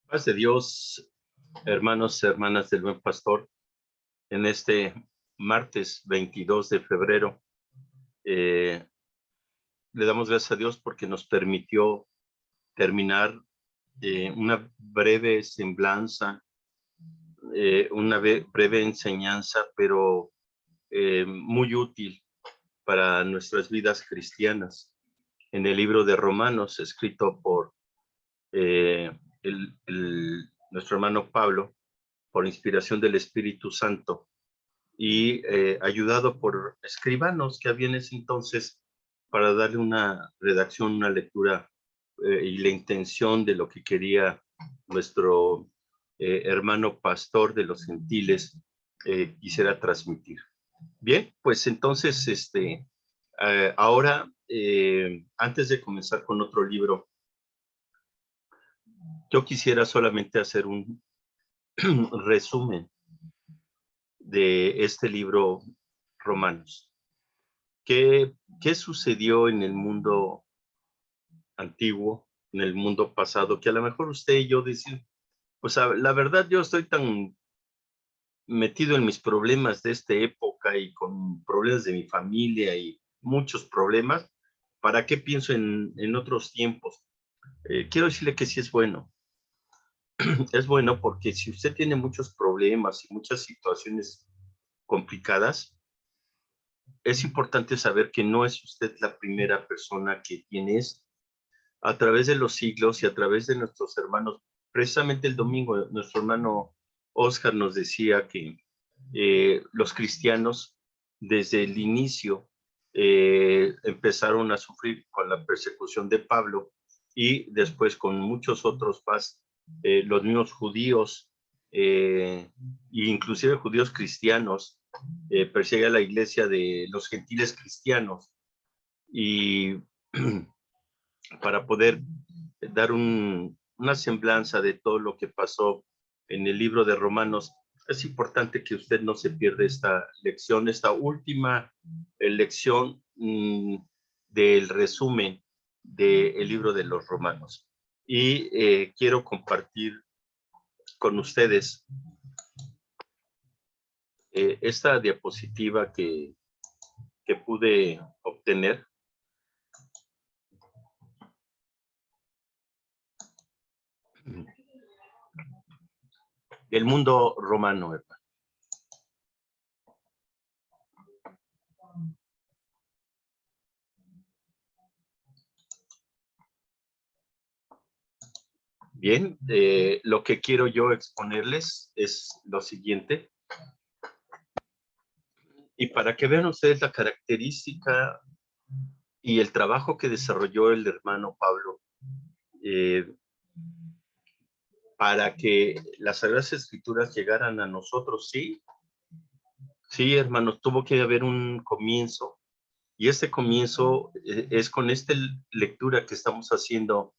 Paz de Dios, hermanos y hermanas del Buen Pastor, en este martes 22 de febrero, le damos gracias a Dios porque nos permitió terminar una breve semblanza, una breve enseñanza, pero muy útil para nuestras vidas cristianas, en el libro de Romanos, escrito por nuestro hermano Pablo, por inspiración del Espíritu Santo, y ayudado por escribanos que había en ese entonces para darle una redacción, una lectura y la intención de lo que quería nuestro hermano pastor de los gentiles quisiera transmitir. Bien, pues entonces, ahora, antes de comenzar con otro libro, yo quisiera solamente hacer un resumen de este libro Romanos. ¿Qué sucedió en el mundo antiguo, en el mundo pasado, que a lo mejor usted y yo decimos, pues la verdad yo estoy tan metido en mis problemas de esta época y con problemas de mi familia y muchos problemas, ¿para qué pienso en otros tiempos? Quiero decirle que sí es bueno. Es bueno porque si usted tiene muchos problemas y muchas situaciones complicadas, es importante saber que no es usted la primera persona que tiene esto. A través de los siglos y a través de nuestros hermanos. Precisamente el domingo, nuestro hermano Oscar nos decía que los cristianos desde el inicio empezaron a sufrir con la persecución de Pablo y después con muchos otros más, los mismos judíos, e inclusive judíos cristianos, persigue a la iglesia de los gentiles cristianos y para poder dar una semblanza de todo lo que pasó en el libro de Romanos, es importante que usted no se pierda esta lección, esta última lección del resumen del libro de los Romanos. Y quiero compartir con ustedes esta diapositiva que pude obtener. El mundo romano, ¿verdad? Bien, lo que quiero yo exponerles es lo siguiente. Y para que vean ustedes la característica y el trabajo que desarrolló el hermano Pablo, para que las Sagradas Escrituras llegaran a nosotros, sí, hermanos, tuvo que haber un comienzo. Y este comienzo es con esta lectura que estamos haciendo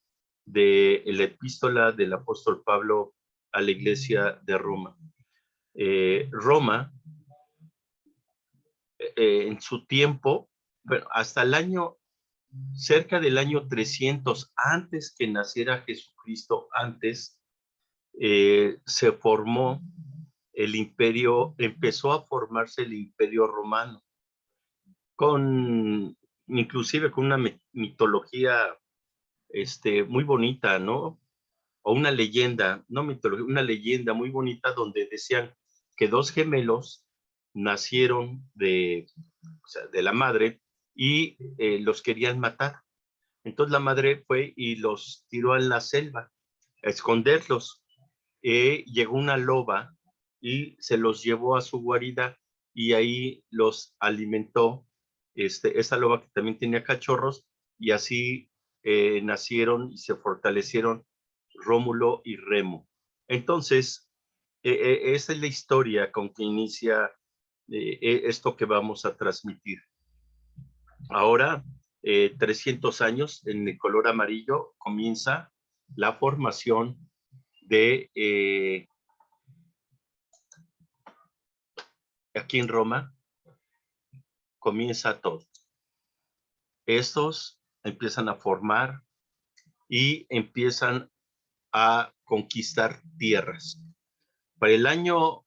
de la epístola del apóstol Pablo a la iglesia de Roma. Roma, en su tiempo, bueno, hasta el año, cerca del año 300, antes que naciera Jesucristo, antes se formó el imperio, empezó a formarse el imperio romano, con inclusive con una mitología muy bonita, ¿no? O una leyenda, no mitología, una leyenda muy bonita donde decían que dos gemelos nacieron o sea, de la madre y los querían matar. Entonces la madre fue y los tiró en la selva a esconderlos. Llegó una loba y se los llevó a su guarida y ahí los alimentó. Esa loba que también tenía cachorros y así nacieron y se fortalecieron Rómulo y Remo. Entonces, esa es la historia con que inicia esto que vamos a transmitir. Ahora, 300 años, en el color amarillo, comienza la formación de, aquí en Roma, comienza todo. Estos empiezan a formar y empiezan a conquistar tierras. Para el año,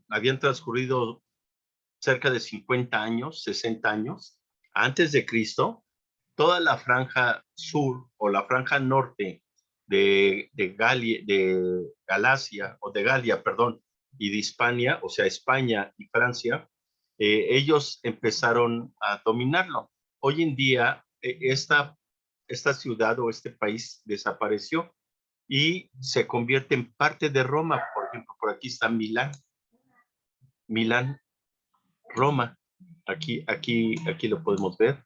habían transcurrido cerca de 50 años, 60 años, antes de Cristo. Toda la franja sur o la franja norte de Galacia, o de Galia, perdón, y de Hispania, o sea, España y Francia, ellos empezaron a dominarlo. Hoy en día, esta ciudad o este país desapareció y se convierte en parte de Roma. Por ejemplo, por aquí está Milán, Roma. Aquí lo podemos ver.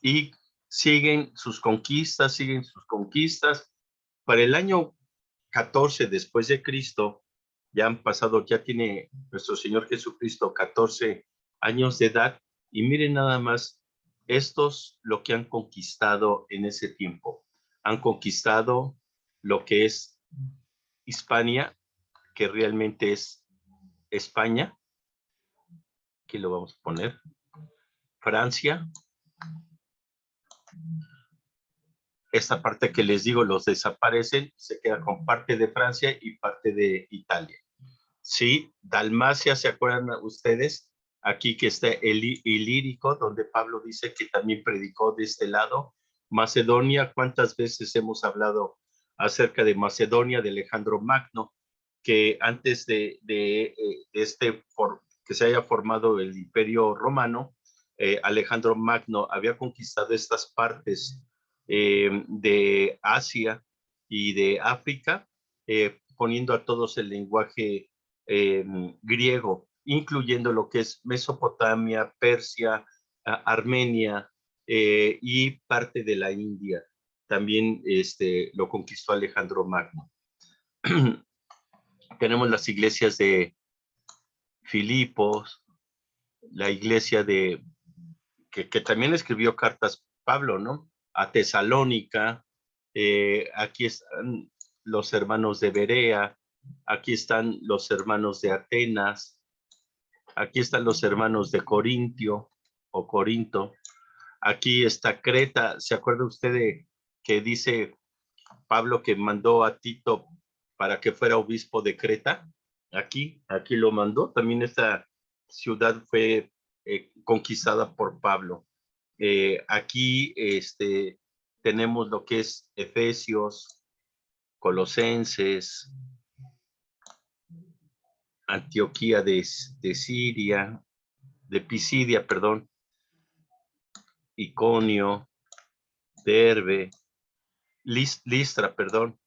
Y siguen sus conquistas. Para el año 14 después de Cristo, ya tiene nuestro Señor Jesucristo 14 años de edad, y miren nada más, estos lo que han conquistado en ese tiempo. Han conquistado lo que es Hispania, que realmente es España. Aquí lo vamos a poner. Francia. Esta parte que les digo, los desaparecen, se queda con parte de Francia y parte de Italia. Sí, Dalmacia, ¿se acuerdan ustedes? Aquí que está el Ilírico, donde Pablo dice que también predicó de este lado. Macedonia, ¿cuántas veces hemos hablado acerca de Macedonia, de Alejandro Magno? Que antes de que se haya formado el Imperio Romano, Alejandro Magno había conquistado estas partes de Asia y de África, poniendo a todos el lenguaje griego, incluyendo lo que es Mesopotamia, Persia, Armenia y parte de la India. También lo conquistó Alejandro Magno. Tenemos las iglesias de Filipos, la iglesia que también escribió cartas Pablo, ¿no? A Tesalónica. Aquí están los hermanos de Berea, aquí están los hermanos de Atenas, aquí están los hermanos de Corintio o Corinto, aquí está Creta. ¿Se acuerda usted de que dice Pablo que mandó a Tito para que fuera obispo de Creta? Aquí lo mandó. También esta ciudad fue conquistada por Pablo. Aquí tenemos lo que es Efesios, Colosenses, Antioquía de Siria, de Pisidia, perdón, Iconio, Derbe, Listra, perdón,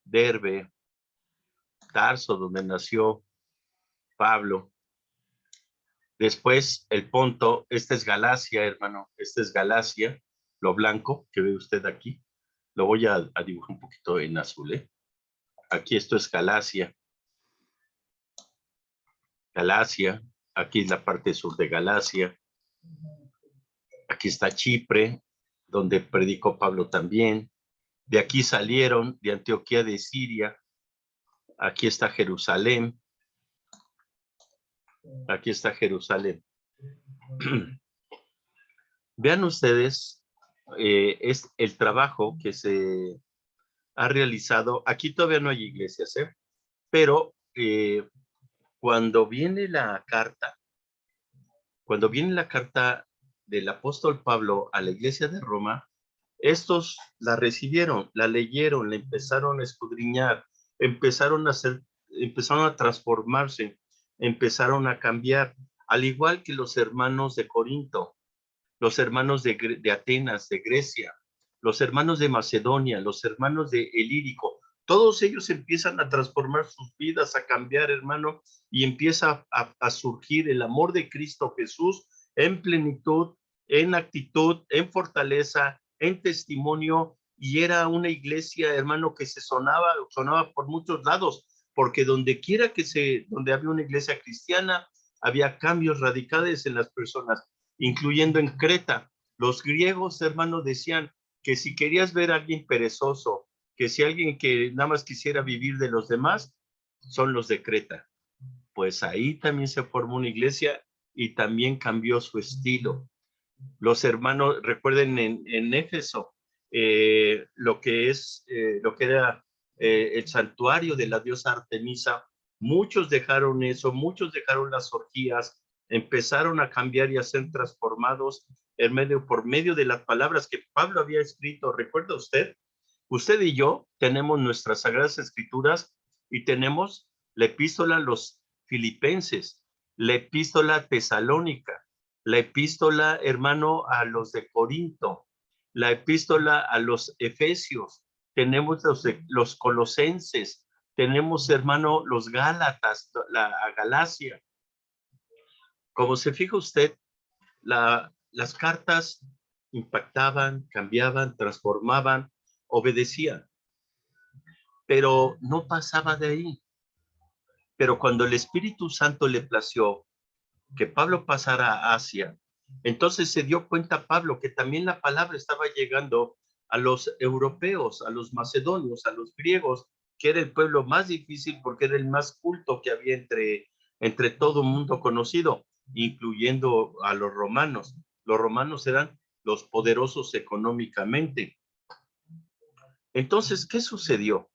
Derbe, Tarso, donde nació Pablo. Después el Ponto. Esta es Galacia, hermano, esta es Galacia, lo blanco que ve usted aquí. Lo voy a dibujar un poquito en azul, ¿eh? Aquí esto es Galacia. Galacia, aquí es la parte sur de Galacia. Aquí está Chipre, donde predicó Pablo también. De aquí salieron, de Antioquía de Siria. Aquí está Jerusalén. Aquí está Jerusalén. Vean ustedes, es el trabajo que se ha realizado. Aquí todavía no hay iglesias, pero cuando viene la carta del apóstol Pablo a la iglesia de Roma, estos la recibieron, la leyeron, la empezaron a escudriñar, empezaron a transformarse, empezaron a cambiar, al igual que los hermanos de Corinto, los hermanos de Atenas, de Grecia, los hermanos de Macedonia, los hermanos de Ilírico. Todos ellos empiezan a transformar sus vidas, a cambiar, hermano, y empieza a surgir el amor de Cristo Jesús en plenitud, en actitud, en fortaleza, en testimonio. Y era una iglesia, hermano, que sonaba por muchos lados, porque donde había una iglesia cristiana, había cambios radicales en las personas, incluyendo en Creta. Los griegos, hermano, decían que si querías ver a alguien perezoso, que si alguien que nada más quisiera vivir de los demás, son los de Creta. Pues ahí también se formó una iglesia y también cambió su estilo. Los hermanos, recuerden en Éfeso, lo que era el santuario de la diosa Artemisa. Muchos dejaron eso, muchos dejaron las orgías, empezaron a cambiar y a ser transformados por medio de las palabras que Pablo había escrito. ¿Recuerda usted? Usted y yo tenemos nuestras sagradas escrituras y tenemos la epístola a los filipenses, la epístola tesalónica, la epístola, hermano, a los de Corinto, la epístola a los efesios, tenemos los colosenses, tenemos, hermano, los gálatas, a Galacia. Como se fija usted, las cartas impactaban, cambiaban, transformaban, obedecían, pero no pasaba de ahí. Pero cuando el Espíritu Santo le plació que Pablo pasara a Asia, entonces se dio cuenta Pablo que también la palabra estaba llegando a los europeos, a los macedonios, a los griegos, que era el pueblo más difícil porque era el más culto que había entre todo mundo conocido, incluyendo a los romanos. Los romanos eran los poderosos económicamente. Entonces, ¿qué sucedió?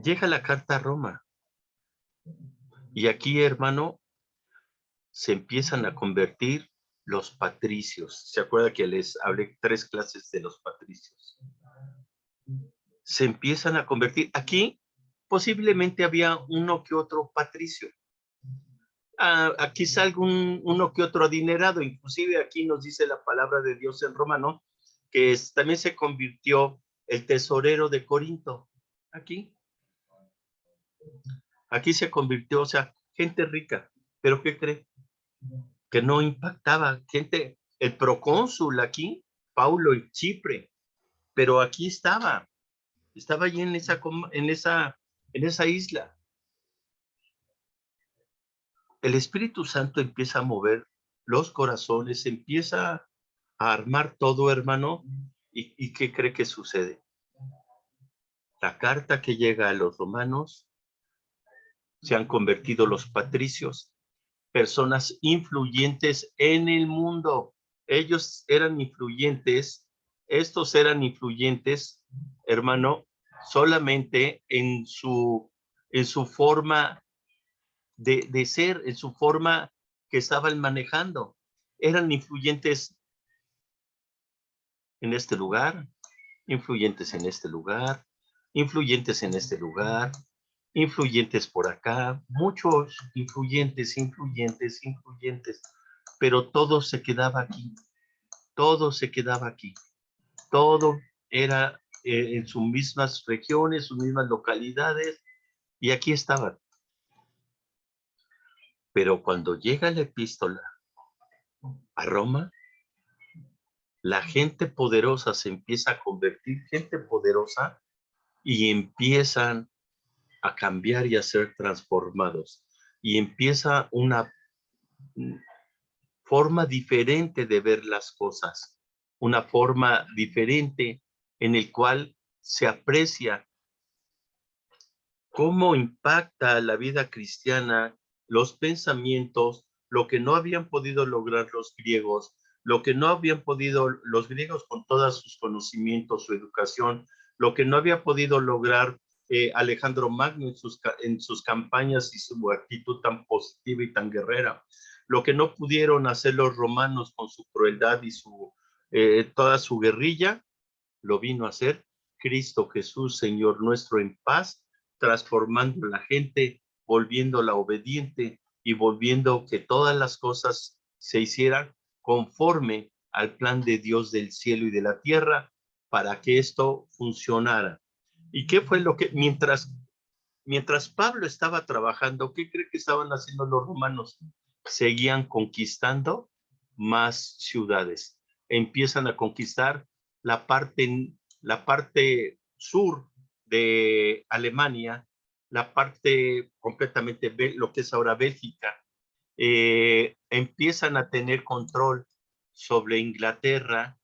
Llega la carta a Roma. Y aquí, hermano, se empiezan a convertir los patricios. ¿Se acuerda que les hablé 3 clases de los patricios? Se empiezan a convertir. Aquí posiblemente había uno que otro patricio. Quizá uno que otro adinerado. Inclusive aquí nos dice la palabra de Dios en Romano que también se convirtió el tesorero de Corinto. Aquí se convirtió, o sea, gente rica. ¿Pero qué cree? Que no impactaba. Gente, el procónsul aquí, Paulo en Chipre, pero aquí estaba allí en esa isla. El Espíritu Santo empieza a mover los corazones, empieza a armar todo, hermano. ¿Y qué cree que sucede? La carta que llega a los romanos, se han convertido los patricios, personas influyentes en el mundo. Ellos eran influyentes, estos eran influyentes, hermano, solamente en su forma de ser, en su forma que estaban manejando. Eran influyentes en este lugar, influyentes en este lugar, influyentes en este lugar, influyentes por acá, muchos influyentes, pero todo se quedaba aquí, todo se quedaba aquí, todo era en sus mismas regiones, sus mismas localidades, y aquí estaban. Pero cuando llega la epístola a Roma, la gente poderosa se empieza a convertir, gente poderosa, y empiezan a cambiar y a ser transformados. Y empieza una forma diferente de ver las cosas, una forma diferente en el cual se aprecia cómo impacta la vida cristiana, los pensamientos, lo que no habían podido lograr los griegos, lo que no habían podido los griegos con todos sus conocimientos, su educación, lo que no había podido lograr Alejandro Magno en sus campañas y su actitud tan positiva y tan guerrera, lo que no pudieron hacer los romanos con su crueldad y toda su guerrilla, lo vino a hacer Cristo Jesús, Señor nuestro, en paz, transformando a la gente, volviéndola obediente y volviendo que todas las cosas se hicieran conforme al plan de Dios del cielo y de la tierra para que esto funcionara. ¿Y qué fue lo que, mientras Pablo estaba trabajando, qué cree que estaban haciendo los romanos? Seguían conquistando más ciudades. Empiezan a conquistar la parte sur de Alemania, la parte completamente, lo que es ahora Bélgica. Empiezan a tener control sobre Inglaterra,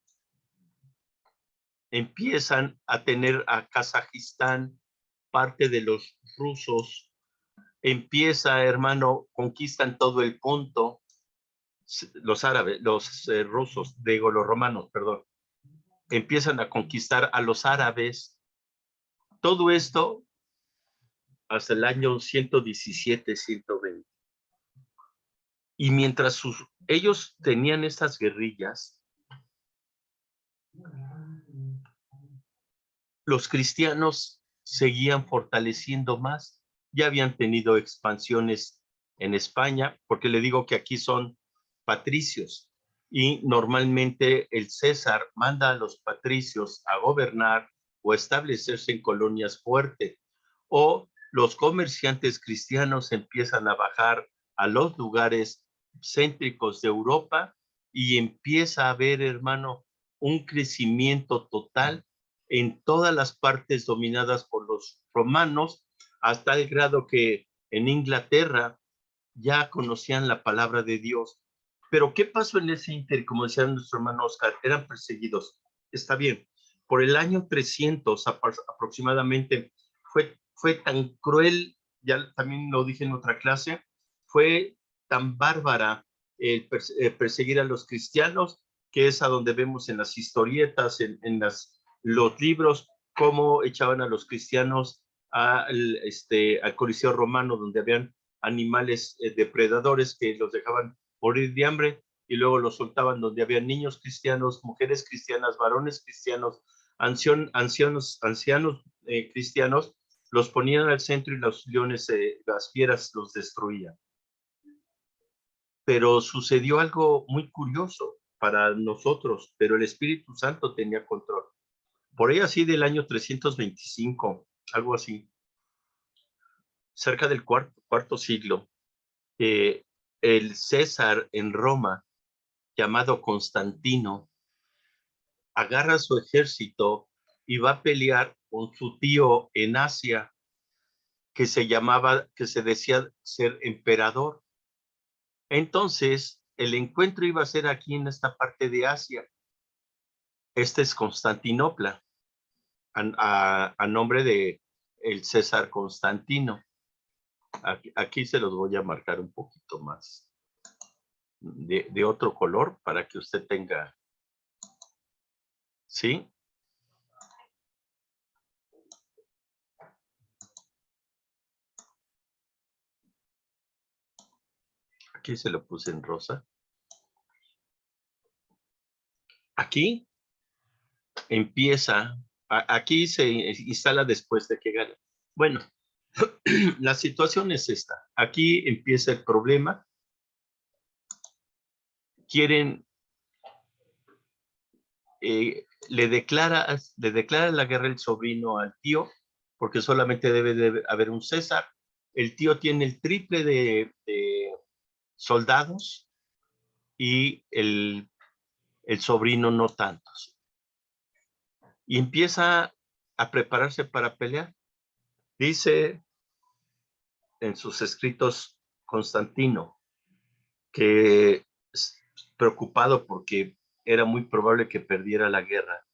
empiezan a tener a Kazajistán, parte de los rusos, empieza, hermano, conquistan todo el Ponto, los árabes, los rusos, digo, los romanos, perdón. empiezan a conquistar a los árabes. Todo esto hasta el año 117, 120. Y mientras ellos tenían estas guerrillas, los cristianos seguían fortaleciendo más. Ya habían tenido expansiones en España, porque le digo que aquí son patricios y normalmente el César manda a los patricios a gobernar o establecerse en colonias fuertes, o los comerciantes cristianos empiezan a bajar a los lugares céntricos de Europa y empieza a haber, hermano, un crecimiento total en todas las partes dominadas por los romanos, hasta el grado que en Inglaterra ya conocían la palabra de Dios. Pero ¿qué pasó en ese inter? Como decía nuestro hermano Oscar, eran perseguidos. Está bien. Por el año 300 aproximadamente fue tan cruel, ya también lo dije en otra clase, fue tan bárbara el perseguir a los cristianos, que es a donde vemos en las historietas, en los libros, cómo echaban a los cristianos al Coliseo Romano, donde habían animales depredadores que los dejaban morir de hambre y luego los soltaban donde había niños cristianos, mujeres cristianas, varones cristianos, ancianos cristianos, los ponían al centro y los leones, las fieras los destruían. Pero sucedió algo muy curioso para nosotros, pero el Espíritu Santo tenía control. Por ahí así del año 325, algo así, cerca del cuarto siglo, el César en Roma, llamado Constantino, agarra su ejército y va a pelear con su tío en Asia, que se decía ser emperador. Entonces, el encuentro iba a ser aquí en esta parte de Asia. Este es Constantinopla, a nombre de el César Constantino. Aquí se los voy a marcar un poquito más de otro color para que usted tenga, ¿sí? Aquí se lo puse en rosa. Aquí empieza, aquí se instala después de que gana. Bueno, la situación es esta. Aquí empieza el problema. Quieren, le declara la guerra el sobrino al tío, porque solamente debe de haber un César. El tío tiene el triple de soldados y el sobrino no tantos. Y empieza a prepararse para pelear. Dice en sus escritos Constantino que preocupado porque era muy probable que perdiera la guerra.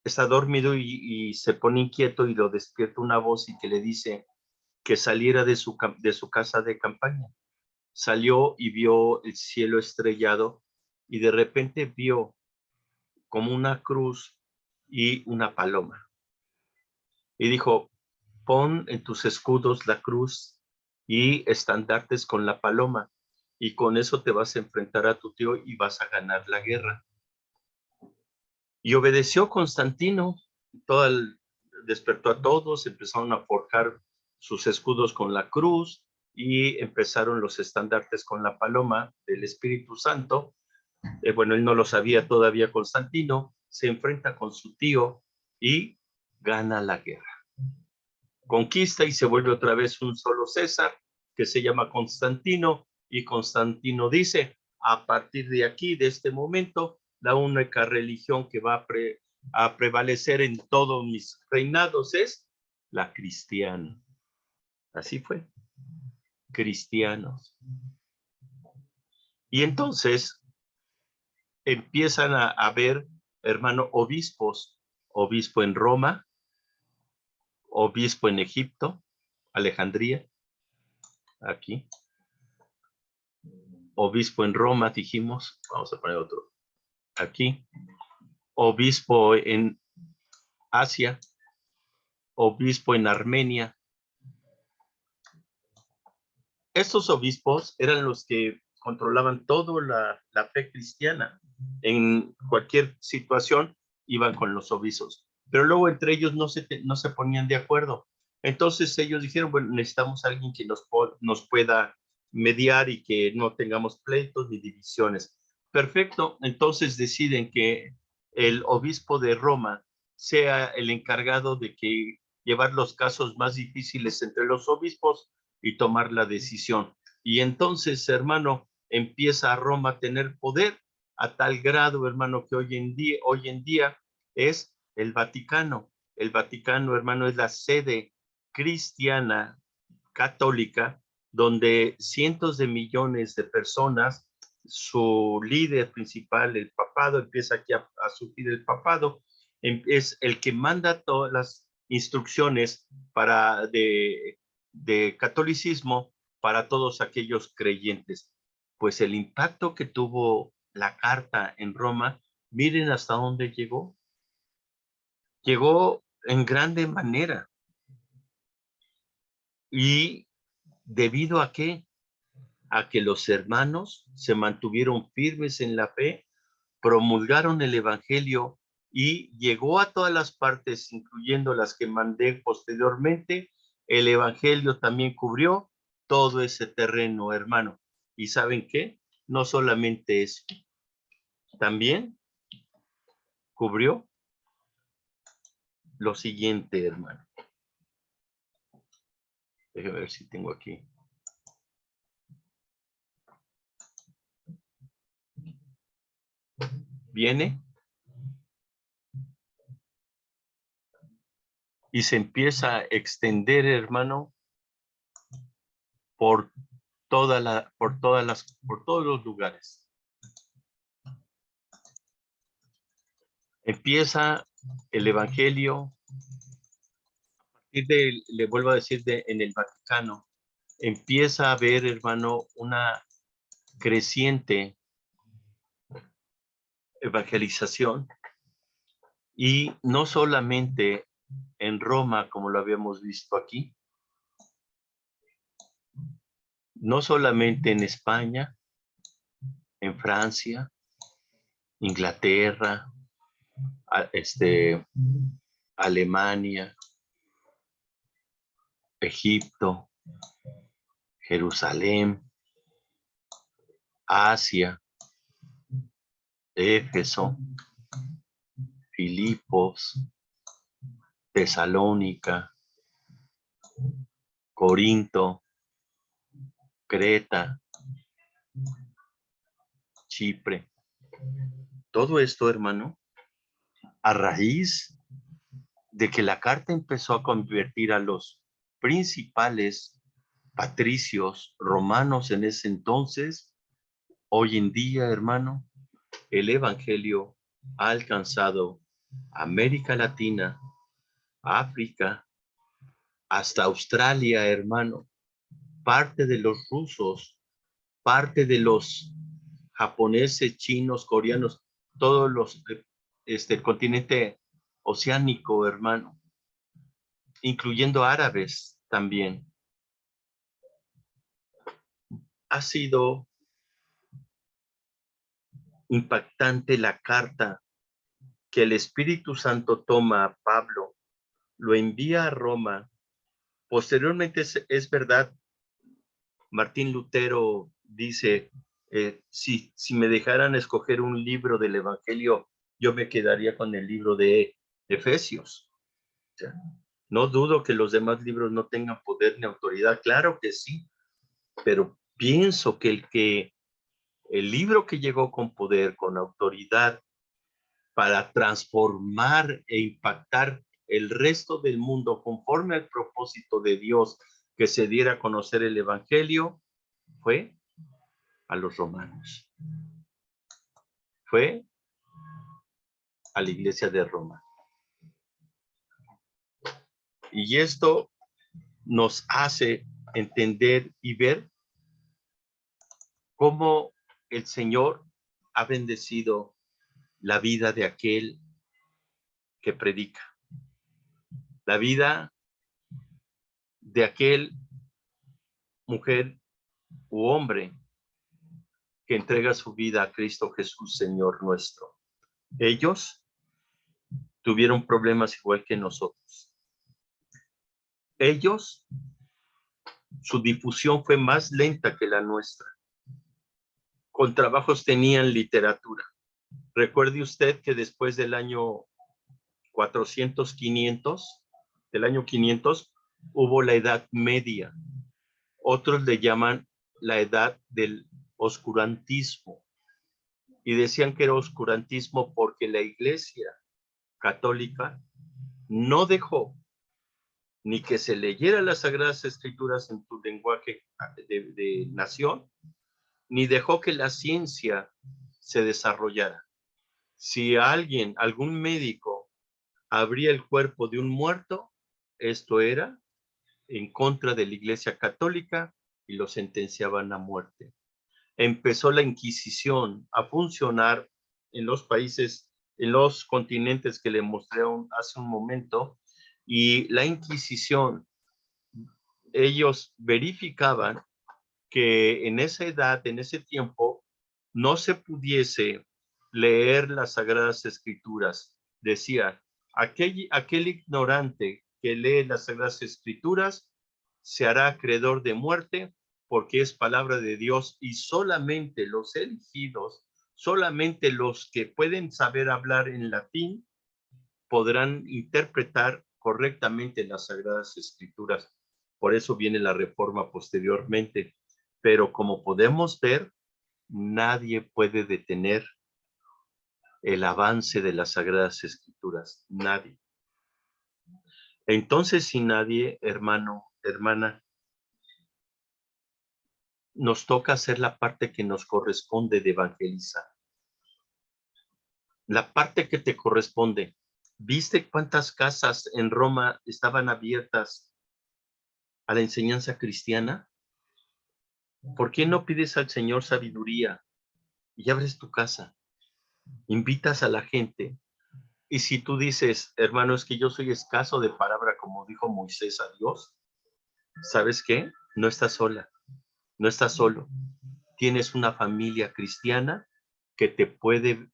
Está dormido y se pone inquieto y lo despierta una voz y que le dice que saliera de su casa de campaña. Salió y vio el cielo estrellado y de repente vio como una cruz y una paloma. Y dijo, pon en tus escudos la cruz y estandartes con la paloma, y con eso te vas a enfrentar a tu tío y vas a ganar la guerra. Y obedeció Constantino, despertó a todos, empezaron a forjar sus escudos con la cruz y empezaron los estandartes con la paloma del Espíritu Santo. Bueno, él no lo sabía todavía Constantino, se enfrenta con su tío y gana la guerra. Conquista y se vuelve otra vez un solo César, que se llama Constantino, y Constantino dice, a partir de aquí, de este momento, la única religión que va a prevalecer en todos mis reinados es la cristiana. Así fue, cristianos. Y entonces empiezan a ver, hermano, obispos, obispo en Roma, obispo en Egipto, Alejandría, aquí. Obispo en Roma, dijimos, vamos a poner otro aquí, obispo en Asia, obispo en Armenia. Estos obispos eran los que controlaban toda la fe cristiana. En cualquier situación iban con los obispos, pero luego entre ellos no se ponían de acuerdo. Entonces ellos dijeron, bueno, necesitamos a alguien que nos pueda mediar y que no tengamos pleitos ni divisiones. Perfecto, entonces deciden que el obispo de Roma sea el encargado de que llevar los casos más difíciles entre los obispos y tomar la decisión. Y entonces, hermano, empieza a Roma a tener poder a tal grado, hermano, que hoy en día es el Vaticano. El Vaticano, hermano, es la sede cristiana católica donde cientos de millones de personas, su líder principal, el papado, empieza aquí a surgir el papado, es el que manda todas las instrucciones de catolicismo para todos aquellos creyentes. Pues el impacto que tuvo la carta en Roma, miren hasta dónde llegó. Llegó en grande manera. ¿Y debido a qué? A que los hermanos se mantuvieron firmes en la fe, promulgaron el evangelio y llegó a todas las partes, incluyendo las que mandé posteriormente. El evangelio también cubrió todo ese terreno, hermano. ¿Y saben qué? No solamente eso, también cubrió lo siguiente, hermano. Déjame ver si tengo aquí. Viene y se empieza a extender, hermano, por por todos los lugares. Empieza el evangelio, le vuelvo a decir, en el Vaticano, empieza a haber, hermano, una creciente evangelización, y no solamente en Roma, como lo habíamos visto aquí, no solamente en España, en Francia, Inglaterra, Alemania, Egipto, Jerusalén, Asia, Éfeso, Filipos, Tesalónica, Corinto, Creta, Chipre. Todo esto, hermano, a raíz de que la carta empezó a convertir a los principales patricios romanos en ese entonces, hoy en día, hermano, el evangelio ha alcanzado América Latina, África, hasta Australia, hermano, parte de los rusos, parte de los japoneses, chinos, coreanos, todos los, el continente oceánico, hermano, incluyendo árabes también. Ha sido impactante la carta que el Espíritu Santo toma a Pablo, lo envía a Roma. Posteriormente es verdad, Martín Lutero dice, si me dejaran escoger un libro del Evangelio, yo me quedaría con el libro de Efesios. O sea, no dudo que los demás libros no tengan poder ni autoridad, claro que sí, pero pienso que el libro que llegó con poder, con autoridad, para transformar e impactar el resto del mundo conforme al propósito de Dios, que se diera a conocer el Evangelio, fue a los romanos. Fue a la iglesia de Roma. Y esto nos hace entender y ver cómo el Señor ha bendecido la vida de aquel que predica, la vida de aquel mujer u hombre que entrega su vida a Cristo Jesús, Señor nuestro. Ellos tuvieron problemas igual que nosotros. Ellos, su difusión fue más lenta que la nuestra. Con trabajos tenían literatura. Recuerde usted que después del año 400, 500, del año 500, hubo la Edad Media. Otros le llaman la Edad del Oscurantismo. Y decían que era oscurantismo porque la Iglesia Católica no dejó ni que se leyera las Sagradas Escrituras en tu lenguaje de nación, ni dejó que la ciencia se desarrollara. Si alguien, algún médico, abría el cuerpo de un muerto, esto era en contra de la Iglesia Católica y lo sentenciaban a muerte. Empezó la Inquisición a funcionar en los países, en los continentes que le mostré hace un momento, y la Inquisición, ellos verificaban que en esa edad, en ese tiempo, no se pudiese leer las Sagradas Escrituras. Decía, aquel ignorante que lee las Sagradas Escrituras se hará acreedor de muerte porque es palabra de Dios y solamente los elegidos, solamente los que pueden saber hablar en latín podrán interpretar correctamente las Sagradas Escrituras. Por eso viene la reforma posteriormente. Pero como podemos ver, nadie puede detener el avance de las Sagradas Escrituras. Nadie. Entonces, si nadie, hermano, hermana, nos toca hacer la parte que nos corresponde de evangelizar. La parte que te corresponde. ¿Viste cuántas casas en Roma estaban abiertas a la enseñanza cristiana? ¿Por qué no pides al Señor sabiduría y abres tu casa? Invitas a la gente. Y si tú dices, hermano, es que yo soy escaso de palabra, como dijo Moisés a Dios, ¿sabes qué? No estás sola, no estás solo. Tienes una familia cristiana que te puede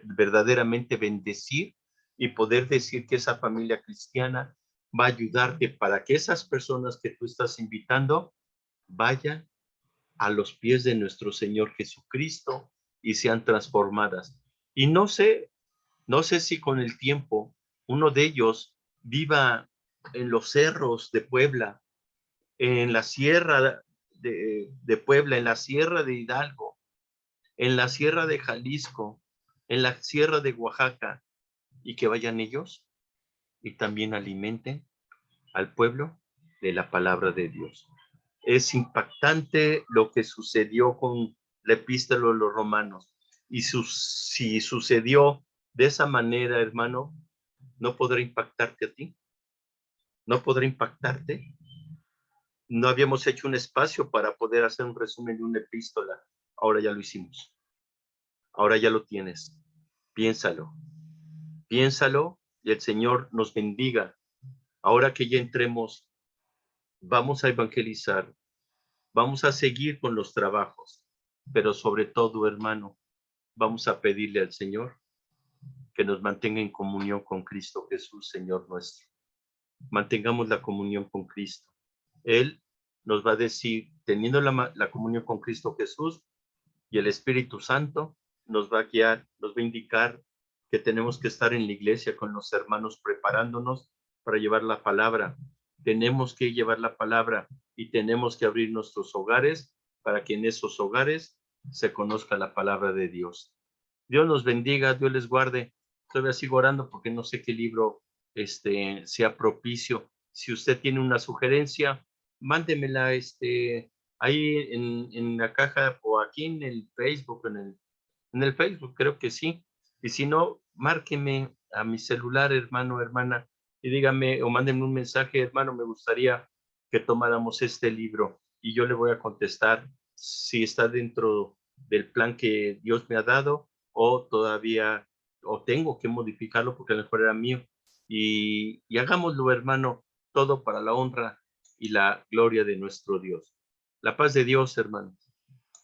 verdaderamente bendecir y poder decir que esa familia cristiana va a ayudarte para que esas personas que tú estás invitando vayan a los pies de nuestro Señor Jesucristo y sean transformadas. Y no sé si con el tiempo uno de ellos viva en los cerros de Puebla, en la sierra de Puebla, en la sierra de Hidalgo, en la sierra de Jalisco, en la sierra de Oaxaca, y que vayan ellos y también alimenten al pueblo de la palabra de Dios. Es impactante lo que sucedió con la epístola de los romanos. Y si sucedió de esa manera, hermano, ¿no podrá impactarte a ti? ¿No podrá impactarte? No habíamos hecho un espacio para poder hacer un resumen de una epístola. Ahora ya lo hicimos. Ahora ya lo tienes. Piénsalo. Piénsalo y el Señor nos bendiga. Ahora que ya entremos, vamos a evangelizar. Vamos a seguir con los trabajos. Pero sobre todo, hermano, vamos a pedirle al Señor que nos mantenga en comunión con Cristo Jesús, Señor nuestro. Mantengamos la comunión con Cristo. Él nos va a decir, teniendo la comunión con Cristo Jesús y el Espíritu Santo, nos va a guiar, nos va a indicar que tenemos que estar en la iglesia con los hermanos preparándonos para llevar la palabra. Tenemos que llevar la palabra y tenemos que abrir nuestros hogares para que en esos hogares se conozca la palabra de Dios. Dios nos bendiga, Dios les guarde. Todavía sigo orando porque no sé qué libro sea propicio. Si usted tiene una sugerencia, mándemela ahí en la caja o aquí en el Facebook, en el Facebook creo que sí. Y si no, márqueme a mi celular, hermano, hermana, y dígame o mándenme un mensaje, hermano, me gustaría que tomáramos este libro y yo le voy a contestar si está dentro del plan que Dios me ha dado o todavía, o tengo que modificarlo porque a lo mejor era mío. Y hagámoslo, hermano, todo para la honra y la gloria de nuestro Dios. La paz de Dios, hermanos.